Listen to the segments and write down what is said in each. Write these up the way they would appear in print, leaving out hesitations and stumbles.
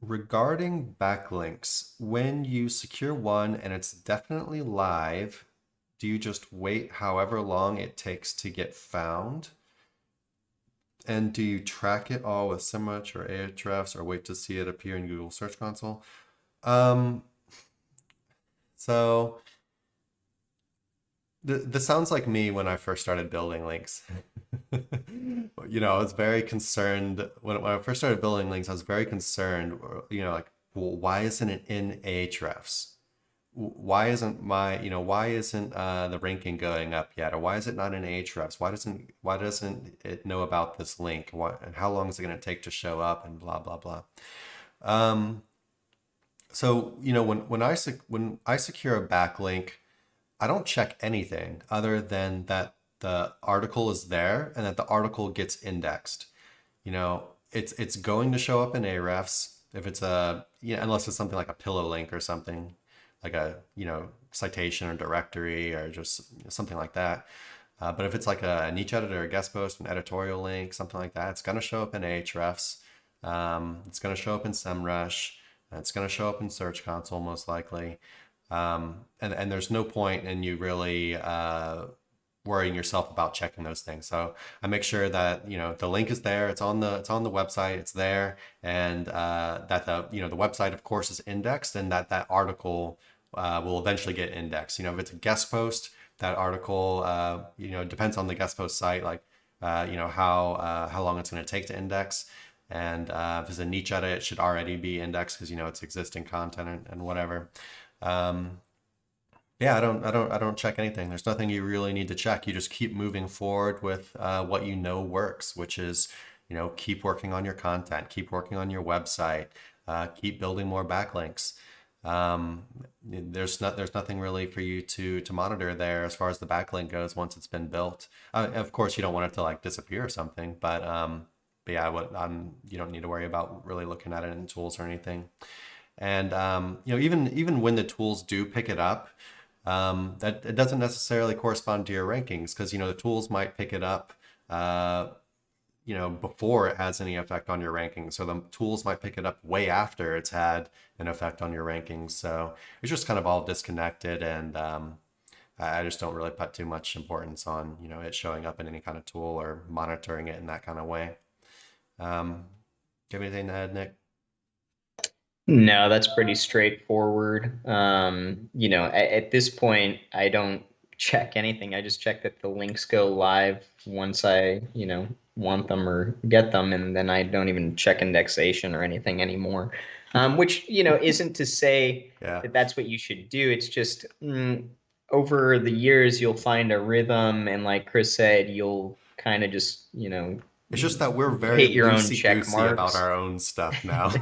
Regarding backlinks, when you secure one and it's definitely live, do you just wait however long it takes to get found? And do you track it all with SEMRush or Ahrefs or wait to see it appear in Google Search Console? Um, so this sounds like me when I first started building links. I was very concerned when I first started building links. I was very concerned, like, well, why isn't it in Ahrefs? Why isn't the ranking going up yet? Or why is it not in Ahrefs? Why doesn't it know about this link? And how long is it going to take to show up? And blah blah blah. Um, so when I secure a backlink, I don't check anything other than that the article is there and that the article gets indexed. It's going to show up in Ahrefs if it's unless it's something like a pillow link or something like a citation or directory or just something like that. But if it's like a niche editor, a guest post, an editorial link, something like that, it's going to show up in Ahrefs. It's going to show up in SEMRush. It's going to show up in Search Console most likely. And there's no point in you really worrying yourself about checking those things. So I make sure that the link is there, it's on the website, it's there, and that the website of course is indexed, and that article will eventually get indexed. If it's a guest post, that article depends on the guest post site, like how long it's going to take to index. And if it's a niche edit, it should already be indexed because it's existing content and whatever. Yeah, I don't check anything. There's nothing you really need to check. You just keep moving forward with what works, which is keep working on your content, keep working on your website, keep building more backlinks. There's nothing really for you to monitor there as far as the backlink goes once it's been built. Of course, you don't want it to like disappear or something, but yeah, you don't need to worry about really looking at it in tools or anything. And even when the tools do pick it up, that it doesn't necessarily correspond to your rankings because the tools might pick it up before it has any effect on your rankings. So the tools might pick it up way after it's had an effect on your rankings. So it's just kind of all disconnected, and I just don't really put too much importance on it showing up in any kind of tool or monitoring it in that kind of way. Do you have anything to add, Nick? No, that's pretty straightforward. At this point, I don't check anything. I just check that the links go live once I, want them or get them, and then I don't even check indexation or anything anymore. Which, isn't to say Yeah. that that's what you should do. It's just over the years, you'll find a rhythm, and like Chris said, you'll kind of just, It's just that we're very hit your own check loosey-goosey about marks. our own stuff now.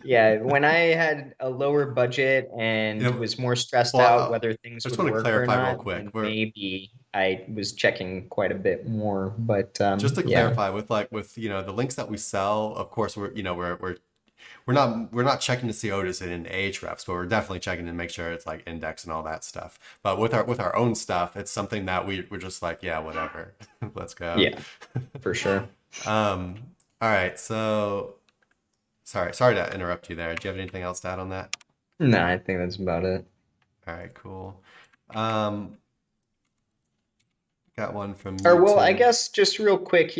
Yeah, when I had a lower budget and You know, was more stressed well, out whether things I just would want to work or clarify real not, quick. then maybe I was checking quite a bit more. But Just to yeah, clarify with the links that we sell, of course we're not checking to see, oh, is it in Ahrefs, but we're definitely checking to make sure it's like indexed and all that stuff. But with our own stuff, it's something that we're just like, yeah, whatever. Let's go. yeah, for sure. All right, so sorry to interrupt you there. Do you have anything else to add on that? No, I think that's about it. All right, cool. Um, got one from Or well, I YouTube. guess just real quick,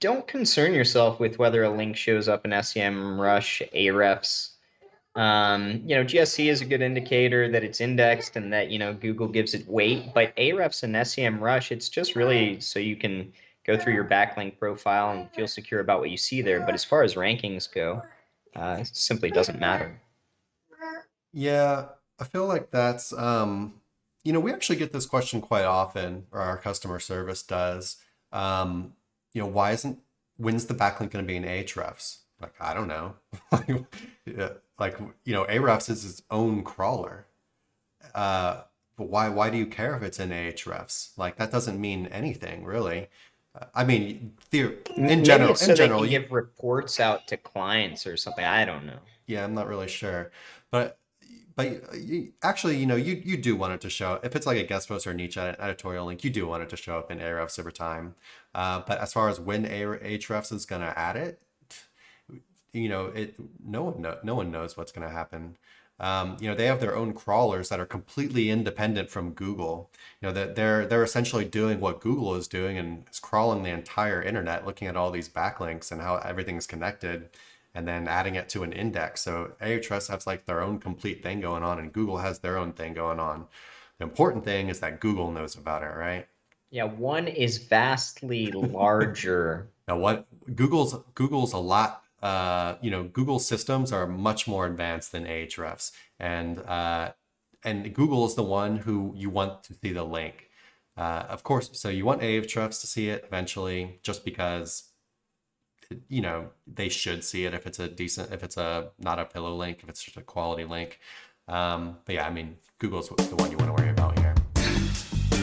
don't concern yourself with whether a link shows up in SEMRush, Ahrefs. GSC is a good indicator that it's indexed and that, Google gives it weight, but Ahrefs and SEMrush, it's just really so you can go through your backlink profile and feel secure about what you see there. But as far as rankings go, it simply doesn't matter. Yeah, I feel like that's we actually get this question quite often, or our customer service does. Why isn't when's the backlink going to be in Ahrefs? Like, I don't know. Yeah, like, Ahrefs is its own crawler. But why do you care if it's in Ahrefs? Like, that doesn't mean anything, really. I mean, Maybe it's in so they general, can give reports out to clients or something. I don't know. yeah, I'm not really sure, but actually, you do want it to show if it's like a guest post or a niche editorial link, you do want it to show up in Ahrefs over time. But as far as when Ahrefs is gonna add it, no one knows what's going to happen. They have their own crawlers that are completely independent from Google. That they're essentially doing what Google is doing and is crawling the entire internet, looking at all these backlinks and how everything's connected, and then adding it to an index. So Ahrefs has like their own complete thing going on, and Google has their own thing going on. The important thing is that Google knows about it, right? Yeah, one is vastly larger. Now, what Google's a lot. Google systems are much more advanced than Ahrefs, and Google is the one who you want to see the link, of course. So you want Ahrefs to see it eventually, just because they should see it if it's not a pillow link, if it's just a quality link. But yeah, I mean, Google's the one you want to worry about here.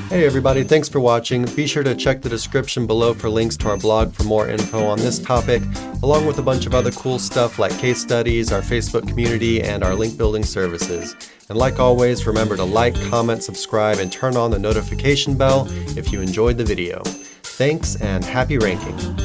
Hey everybody, thanks for watching. Be sure to check the description below for links to our blog for more info on this topic, along with a bunch of other cool stuff like case studies, our Facebook community, and our link building services. And like always, remember to like, comment, subscribe, and turn on the notification bell if you enjoyed the video. Thanks and happy ranking.